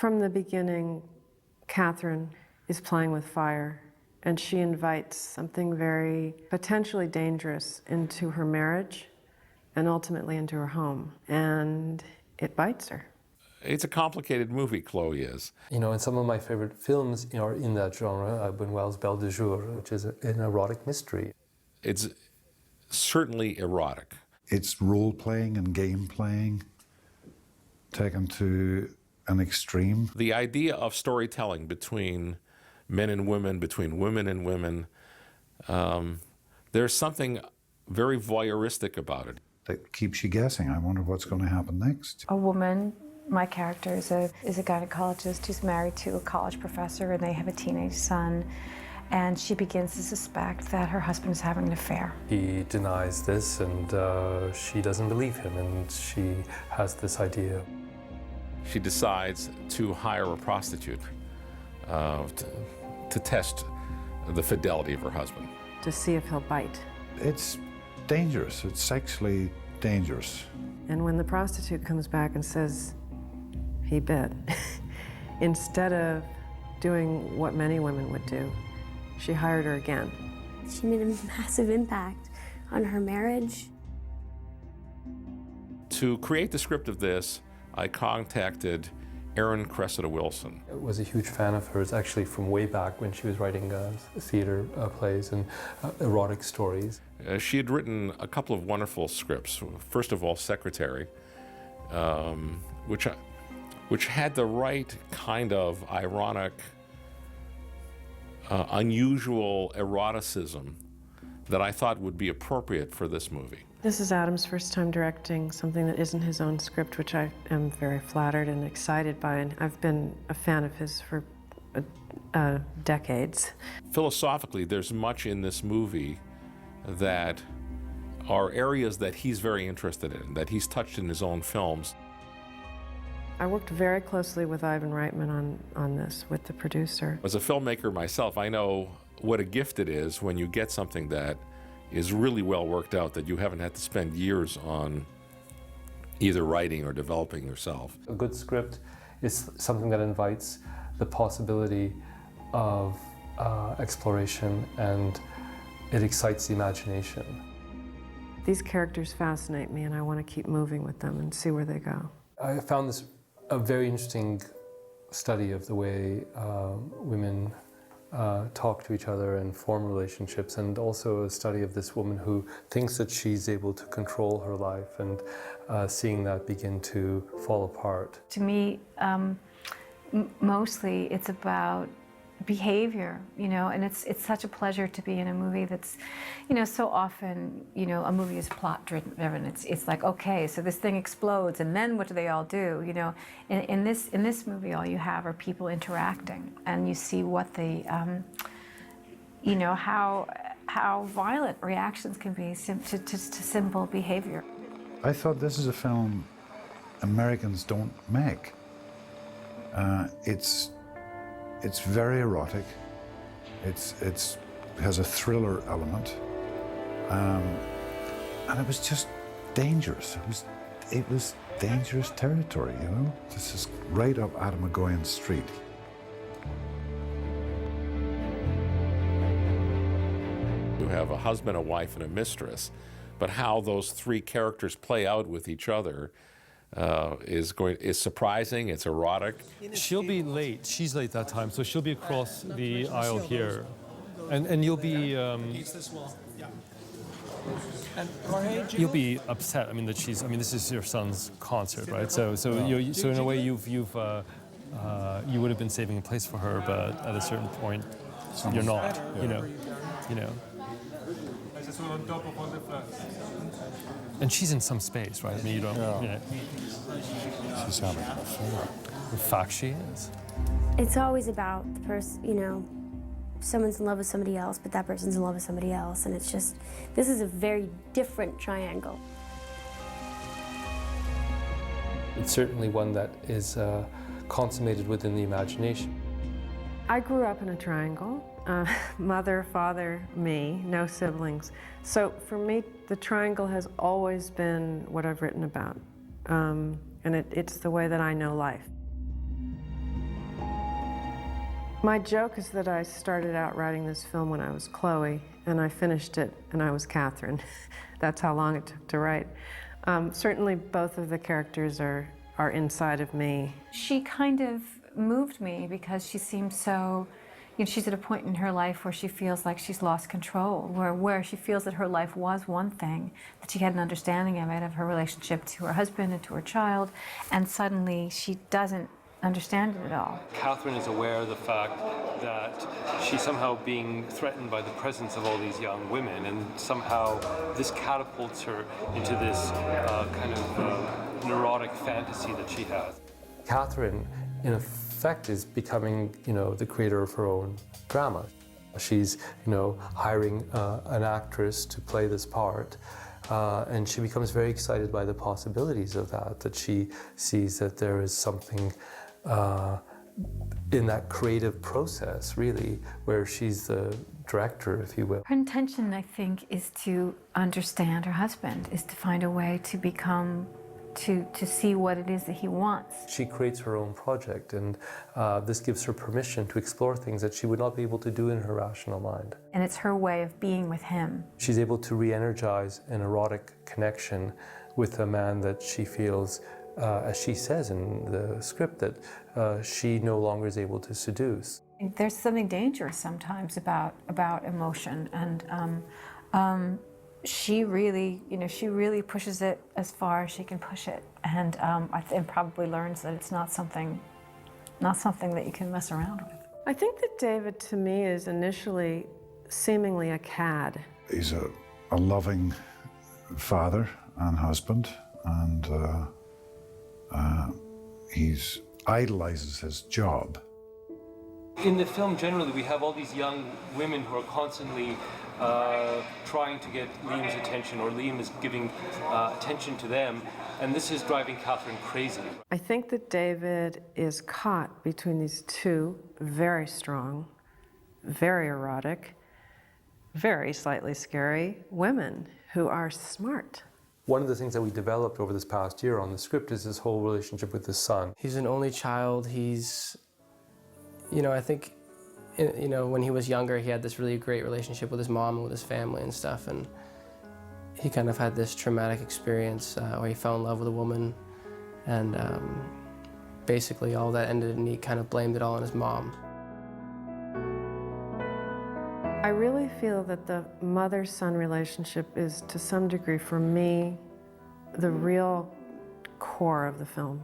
From the beginning, Catherine is playing with fire, and she invites something very potentially dangerous into her marriage and ultimately into her home, and it bites her. It's a complicated movie, Chloe is. You know, and some of my favorite films are in that genre. Buñuel's Belle de Jour, which is an erotic mystery. It's certainly erotic. It's role-playing and game-playing taken to an extreme. The idea of storytelling between men and women, between women and women, there's something very voyeuristic about it. That keeps you guessing. I wonder what's going to happen next. A woman, my character is a gynecologist who's married to a college professor, and they have a teenage son. And she begins to suspect that her husband is having an affair. He denies this, and she doesn't believe him, and she has this idea. She decides to hire a prostitute to test the fidelity of her husband. To see if he'll bite. It's dangerous. It's sexually dangerous. And when the prostitute comes back and says, he bit, instead of doing what many women would do, she hired her again. She made a massive impact on her marriage. To create the script of this, I contacted Erin Cressida Wilson. I was a huge fan of hers, actually, from way back when she was writing theater plays and erotic stories. She had written a couple of wonderful scripts. First of all, Secretary, which had the right kind of ironic, unusual eroticism that I thought would be appropriate for this movie. This is Adam's first time directing something that isn't his own script, which I am very flattered and excited by, and I've been a fan of his for decades. Philosophically, there's much in this movie that are areas that he's very interested in, that he's touched in his own films. I worked very closely with Ivan Reitman on this, with the producer. As a filmmaker myself, I know what a gift it is when you get something that is really well worked out, that you haven't had to spend years on either writing or developing yourself. A good script is something that invites the possibility of exploration, and it excites the imagination. These characters fascinate me, and I want to keep moving with them and see where they go. I found this a very interesting study of the way women talk to each other and form relationships, and also a study of this woman who thinks that she's able to control her life, and seeing that begin to fall apart. To me, mostly it's about behavior, you know, and it's such a pleasure to be in a movie that's, you know, so often, you know, a movie is plot driven. It's like, okay, so this thing explodes, and then what do they all do? You know, in this movie, all you have are people interacting, and you see what the, you know, how violent reactions can be to simple behavior. I thought this is a film Americans don't make. It's very erotic. It has a thriller element, and it was just dangerous. It was dangerous territory, you know. This is right up Adam McGowan's street. You have a husband, a wife, and a mistress, but how those three characters play out with each other is surprising. It's erotic. She'll be late. She's late that time, so she'll be across the aisle here, and you'll be you'll be upset. I mean that she's. I mean this is your son's concert, right? So in a way you would have been saving a place for her, but at a certain point you're not. You know. And she's in some space, right? I mean, you don't. Yeah. She's having an affair. In fact, she is. It's always about the person, you know, someone's in love with somebody else, but that person's in love with somebody else, and it's just, this is a very different triangle. It's certainly one that is consummated within the imagination. I grew up in a triangle. Mother, father, me, no siblings. So for me, the triangle has always been what I've written about. And it's the way that I know life. My joke is that I started out writing this film when I was Chloe, and I finished it and I was Catherine. That's how long it took to write. Certainly both of the characters are inside of me. She kind of moved me because she seems so, she's at a point in her life where she feels like she's lost control, where she feels that her life was one thing, that she had an understanding of it, of her relationship to her husband and to her child, and suddenly she doesn't understand it at all. Catherine is aware of the fact that she's somehow being threatened by the presence of all these young women, and somehow this catapults her into this kind of neurotic fantasy that she has. Catherine, in effect, is becoming, the creator of her own drama. She's, hiring an actress to play this part. And she becomes very excited by the possibilities of that she sees that there is something in that creative process, really, where she's the director, if you will. Her intention, I think, is to understand her husband, is to find a way to become, to see what it is that he wants. She creates her own project, and this gives her permission to explore things that she would not be able to do in her rational mind. And it's her way of being with him. She's able to re-energize an erotic connection with a man that she feels, as she says in the script, that she no longer is able to seduce. There's something dangerous sometimes about emotion, and she really, she really pushes it as far as she can push it, and probably learns that it's not something that you can mess around with. I think that David, to me, is initially seemingly a cad. He's a loving father and husband, and he idolizes his job. In the film, generally, we have all these young women who are constantly trying to get Liam's attention, or Liam is giving attention to them, and this is driving Catherine crazy. I think that David is caught between these two very strong, very erotic, very slightly scary women who are smart. One of the things that we developed over this past year on the script is this whole relationship with his son. He's an only child. He's, I think, when he was younger, he had this really great relationship with his mom and with his family and stuff. And he kind of had this traumatic experience where he fell in love with a woman. And basically all that ended, and he kind of blamed it all on his mom. I really feel that the mother-son relationship is, to some degree, for me, the real core of the film.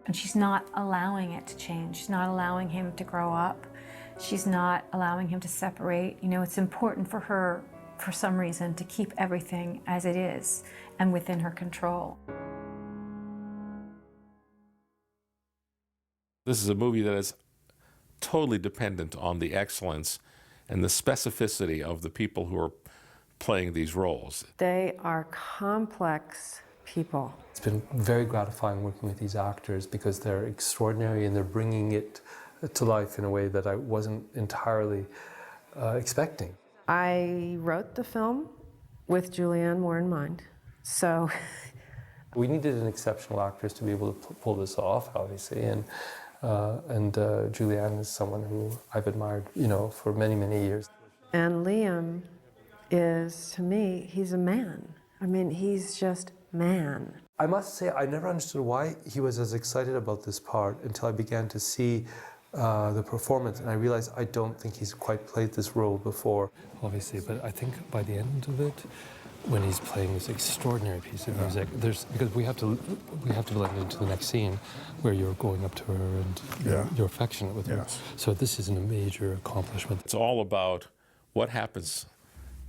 And she's not allowing it to change. She's not allowing him to grow up. She's not allowing him to separate. It's important for her, for some reason, to keep everything as it is and within her control. This is a movie that is totally dependent on the excellence and the specificity of the people who are playing these roles. They are complex people. It's been very gratifying working with these actors because they're extraordinary and they're bringing it to life in a way that I wasn't entirely expecting. I wrote the film with Julianne Moore in mind, so. We needed an exceptional actress to be able to pull this off, obviously, and Julianne is someone who I've admired, for many, many years. And Liam is, to me, he's a man. I mean, he's just man. I must say, I never understood why he was as excited about this part until I began to see the performance, and I realized I don't think he's quite played this role before. Obviously, but I think by the end of it, when he's playing this extraordinary piece of music, because we have to blend into the next scene where you're going up to her and you're affectionate with her. So this is a major accomplishment. It's all about what happens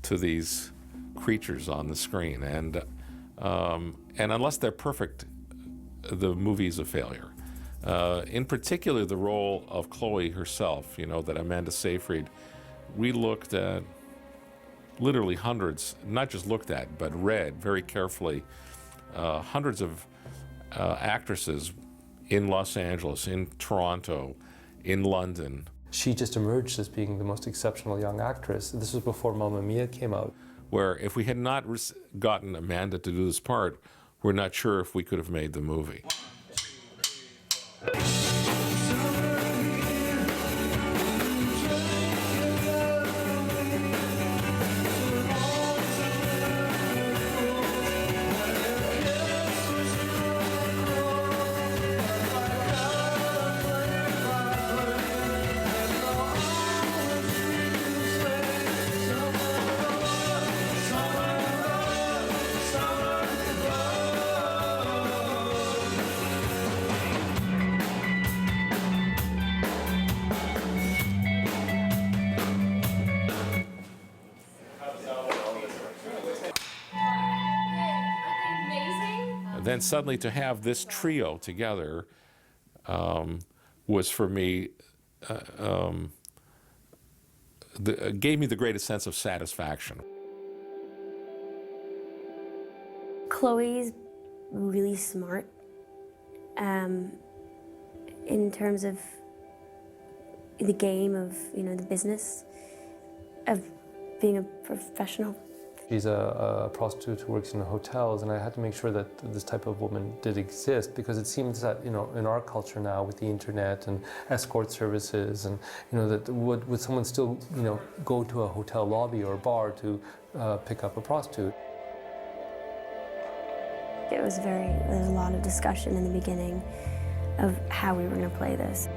to these creatures on the screen, and unless they're perfect, the movie's a failure. In particular, the role of Chloe herself, that Amanda Seyfried, we looked at literally hundreds, not just looked at, but read very carefully, hundreds of actresses in Los Angeles, in Toronto, in London. She just emerged as being the most exceptional young actress. This was before Mamma Mia came out. Where if we had not gotten Amanda to do this part, we're not sure if we could have made the movie. then suddenly to have this trio together was for me, gave me the greatest sense of satisfaction. Chloe's really smart in terms of the game of, the business of being a professional. She's a prostitute who works in hotels, and I had to make sure that this type of woman did exist, because it seems that, in our culture now with the internet and escort services, and that would someone still go to a hotel lobby or bar to pick up a prostitute? There was a lot of discussion in the beginning of how we were going to play this.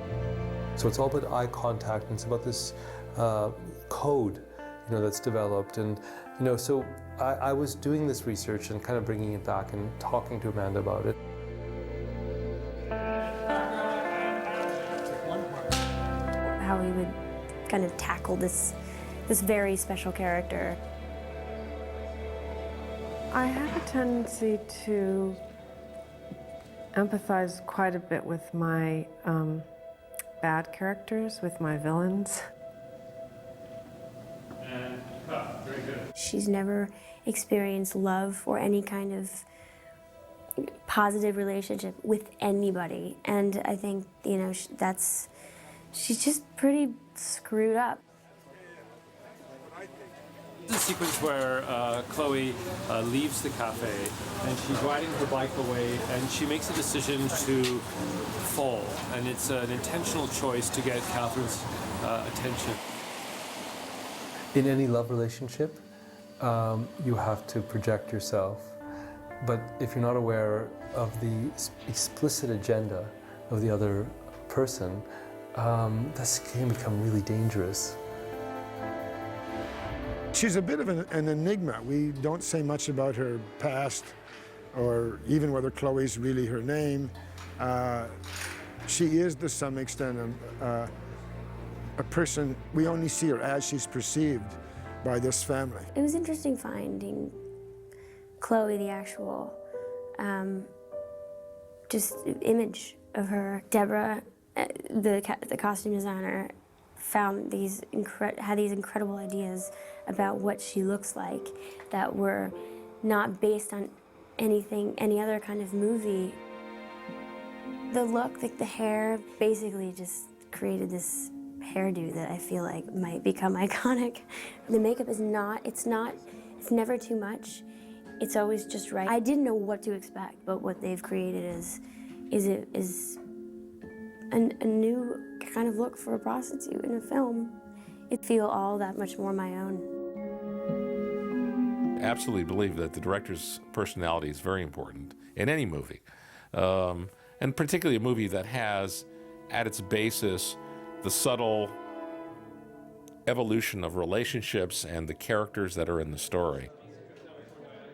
So it's all about eye contact, and it's about this code, that's developed. And, so I was doing this research and kind of bringing it back and talking to Amanda about it. How we would kind of tackle this very special character. I have a tendency to empathize quite a bit with my bad characters, with my villains. And very good. She's never experienced love or any kind of positive relationship with anybody. And I think, she's just pretty screwed up. This is a sequence where Chloe leaves the cafe and she's riding her bike away, and she makes a decision to fall, and it's an intentional choice to get Catherine's attention. In any love relationship, you have to project yourself. But if you're not aware of the explicit agenda of the other person, this can become really dangerous. She's a bit of an enigma. We don't say much about her past, or even whether Chloe's really her name. She is, to some extent, a person, we only see her as she's perceived by this family. It was interesting finding Chloe, the actual just image of her. Deborah, the costume designer, had these incredible ideas about what she looks like that were not based on any other kind of movie. The look, like the hair, basically just created this hairdo that I feel like might become iconic. The makeup is it's never too much. It's always just right. I didn't know what to expect, but what they've created is a new kind of look for a prostitute in a film. It feels all that much more my own. Absolutely believe that the director's personality is very important in any movie, and particularly a movie that has at its basis the subtle evolution of relationships and the characters that are in the story.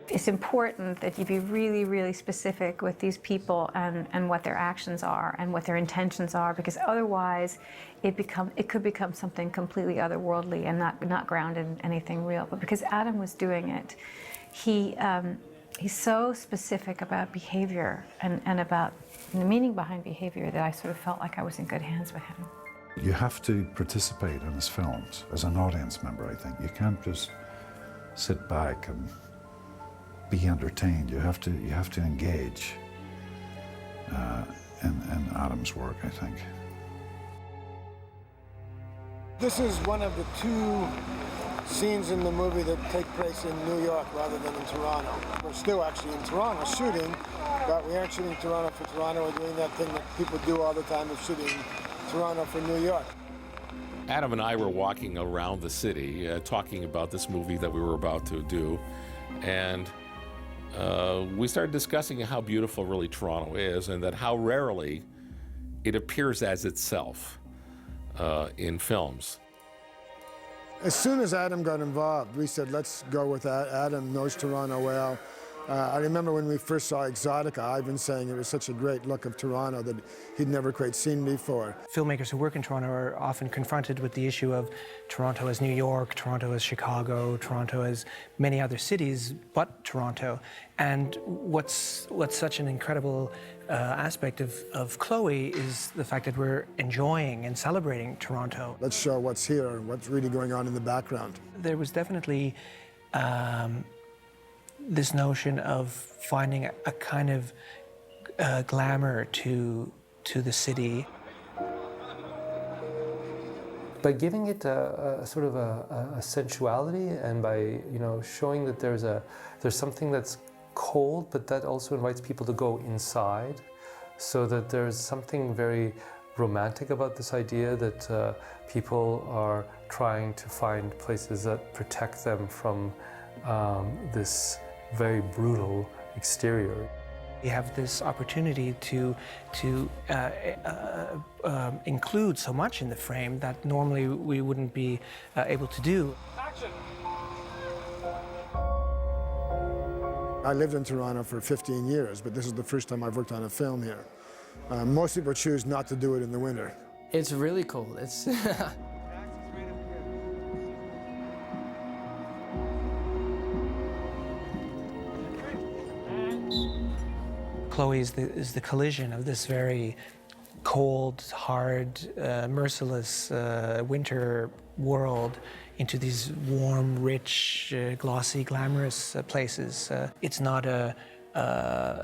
It's important that you be really, really specific with these people and what their actions are and what their intentions are, because otherwise it could become something completely otherworldly and not grounded in anything real. But because Adam was doing it, he's so specific about behavior and about the meaning behind behavior that I sort of felt like I was in good hands with him. You have to participate in his films as an audience member, I think. You can't just sit back and be entertained. You have to engage in Adam's work, I think. This is one of the two scenes in the movie that take place in New York rather than in Toronto. We're still actually in Toronto shooting, but we aren't shooting Toronto for Toronto. We're doing that thing that people do all the time of shooting Toronto for New York. Adam and I were walking around the city talking about this movie that we were about to do, and we started discussing how beautiful really Toronto is, and that how rarely it appears as itself in films. As soon as Adam got involved, we said, let's go with that. Adam knows Toronto well. I remember when we first saw Exotica, Ivan saying it was such a great look of Toronto that he'd never quite seen before. Filmmakers who work in Toronto are often confronted with the issue of Toronto as New York, Toronto as Chicago, Toronto as many other cities but Toronto. And what's such an incredible aspect of Chloe is the fact that we're enjoying and celebrating Toronto. Let's show what's here and what's really going on in the background. There was definitely this notion of finding a kind of glamour to the city. By giving it a sort of a sensuality, and by showing that there's something that's cold, but that also invites people to go inside, so that there's something very romantic about this idea that people are trying to find places that protect them from this very brutal exterior. We have this opportunity to include so much in the frame that normally we wouldn't be able to do. I lived in Toronto for 15 years, but this is the first time I've worked on a film here. Most people choose not to do it in the winter. It's really cold. It's Chloe is the collision of this very cold, hard, merciless winter world into these warm, rich, glossy, glamorous places. It's not a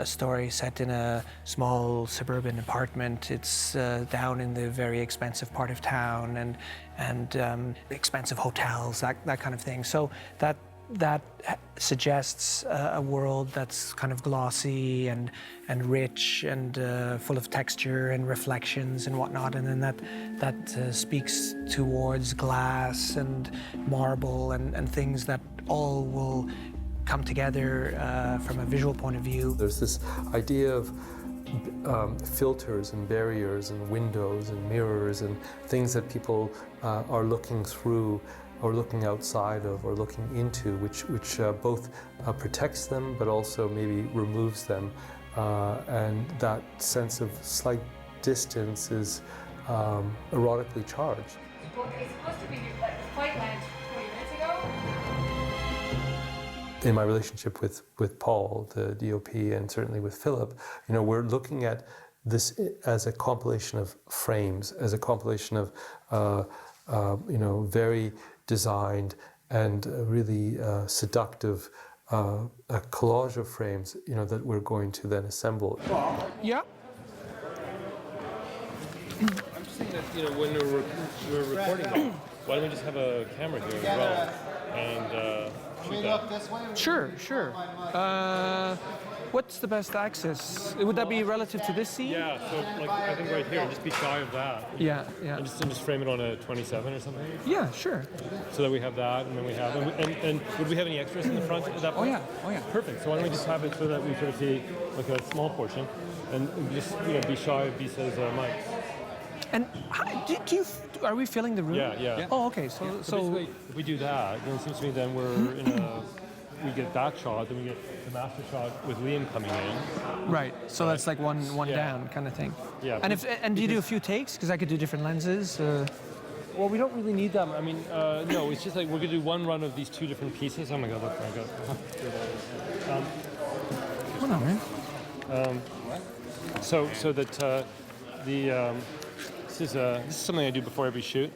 story set in a small suburban apartment. It's down in the very expensive part of town and expensive hotels, that kind of thing. So that suggests a world that's kind of glossy and rich and full of texture and reflections and whatnot, and then that speaks towards glass and marble and things that all will come together from a visual point of view. There's this idea of filters and barriers and windows and mirrors and things that people are looking through or looking outside of or looking into, which both protects them but also maybe removes them. And that sense of slight distance is erotically charged. It's supposed to be like the flight landed 20 minutes ago. In my relationship with Paul, the DOP, and certainly with Philip, we're looking at this as a compilation of frames, as a compilation of very designed and really seductive a collage of frames, that we're going to then assemble. Yeah. I'm just saying that, when we're recording, why don't we just have a camera here as well and shoot that? Sure. What's the best access? Would that be relative to this scene? Yeah, so I think right here, and just be shy of that. Yeah. And just frame it on a 27 or something. Yeah, sure. So that we have that, and then we have, and would we have any extras in the front at that point? Oh yeah. Perfect. So why don't we just have it so that we sort of see like a small portion, and just be shy of Bisa's mic. And are we filling the room? Yeah. Oh, okay. So basically, if we do that, then it seems to me then we're we get that shot, then we get the master shot with Liam coming in. right. So that's like one down kind of thing. Yeah. And do you do a few takes? Because I could do different lenses. Well, we don't really need them. I mean, no, it's just like we're gonna do one run of these two different pieces. Oh my God, look, I got. Hold on, man. So that this is something I do before every shoot,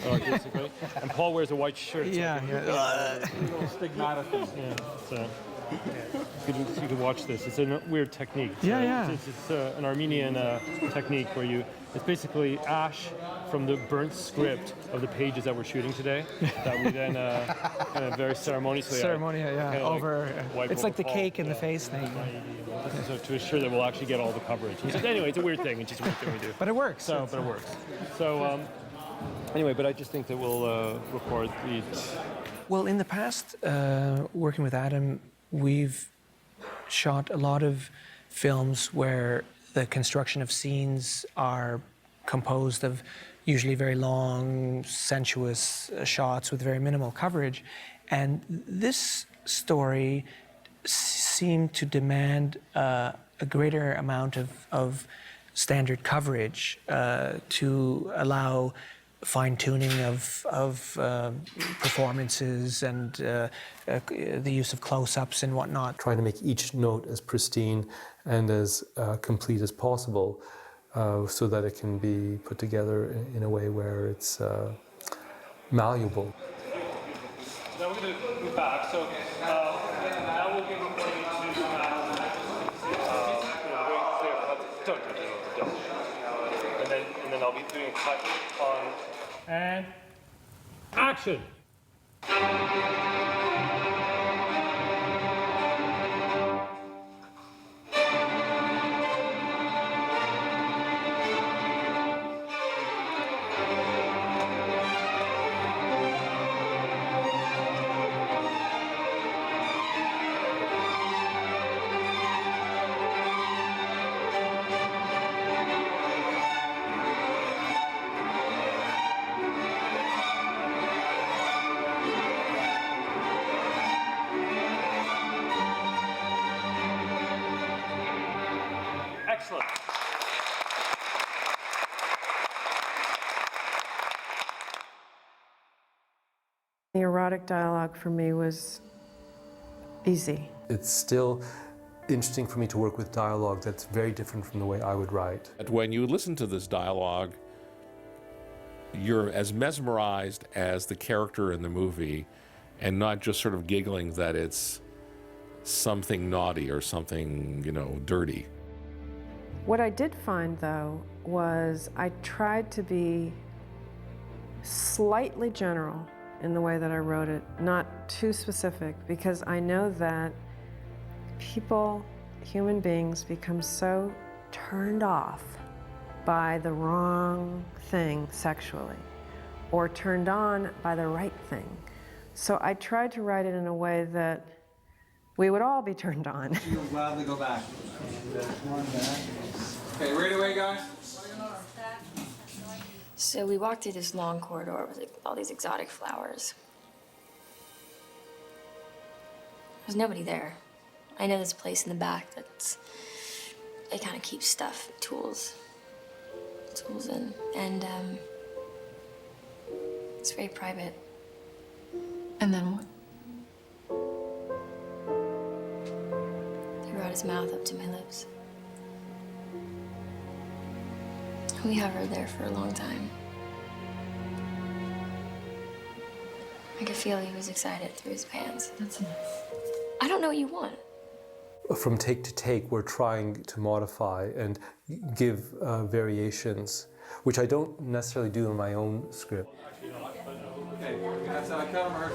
basically. And Paul wears a white shirt. So stigmatic. Yeah. So you can watch this. It's a weird technique. Yeah. It's an Armenian technique where it's basically ash from the burnt script of the pages that we're shooting today that we then kind of very ceremoniously over. Wipe It's over like the Paul. cake in the face thing. So to assure that we'll actually get all the coverage. Anyway, it's a weird thing. It's just a weird thing we do. But it works. But it works. So anyway, but I just think that we'll record the. Well, in the past, working with Adam, we've shot a lot of films where the construction of scenes are composed of usually very long, sensuous shots with very minimal coverage. And this story seem to demand a greater amount of standard coverage to allow fine-tuning of performances and the use of close-ups and whatnot. Trying to make each note as pristine and as complete as possible so that it can be put together in a way where it's malleable. Now we're going to move back. So now we'll be recording and then I'll be doing a cut on and action. Excellent. The erotic dialogue for me was easy. It's still interesting for me to work with dialogue that's very different from the way I would write. When you listen to this dialogue, you're as mesmerized as the character in the movie, and not just sort of giggling that it's something naughty or something, dirty. What I did find, though, was I tried to be slightly general in the way that I wrote it, not too specific, because I know that people, human beings, become so turned off by the wrong thing sexually, or turned on by the right thing. So I tried to write it in a way that we would all be turned on. You'll gladly go back. Come on back. Okay, right away, guys. So we walked through this long corridor with all these exotic flowers. There's nobody there. I know there's a place in the back they kind of keep stuff, tools in, and it's very private. And then what? He brought his mouth up to my lips. We hovered there for a long time. I could feel he was excited through his pants. That's enough. I don't know what you want. From take to take, we're trying to modify and give variations, which I don't necessarily do in my own script. Okay, that's how I cut him.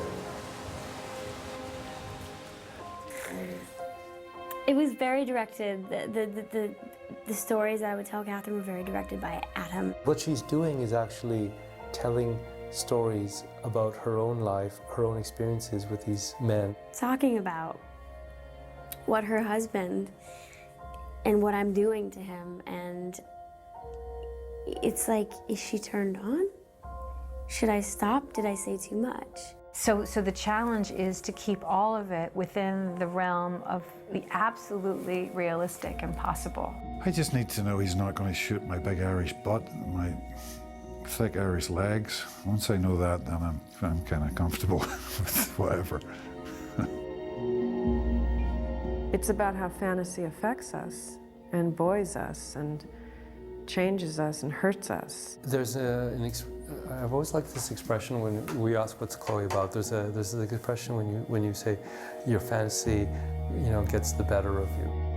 It was very directed. The stories I would tell Catherine were very directed by Adam. What she's doing is actually telling stories about her own life, her own experiences with these men. Talking about what her husband and what I'm doing to him, and it's like, is she turned on? Should I stop? Did I say too much? So the challenge is to keep all of it within the realm of the absolutely realistic and possible. I just need to know he's not going to shoot my big Irish butt and my thick Irish legs. Once I know that, then I'm kind of comfortable with whatever. It's about how fantasy affects us and buoys us and changes us and hurts us. There's I've always liked this expression when we ask what's Chloe about. There's an expression when you say your fantasy, gets the better of you.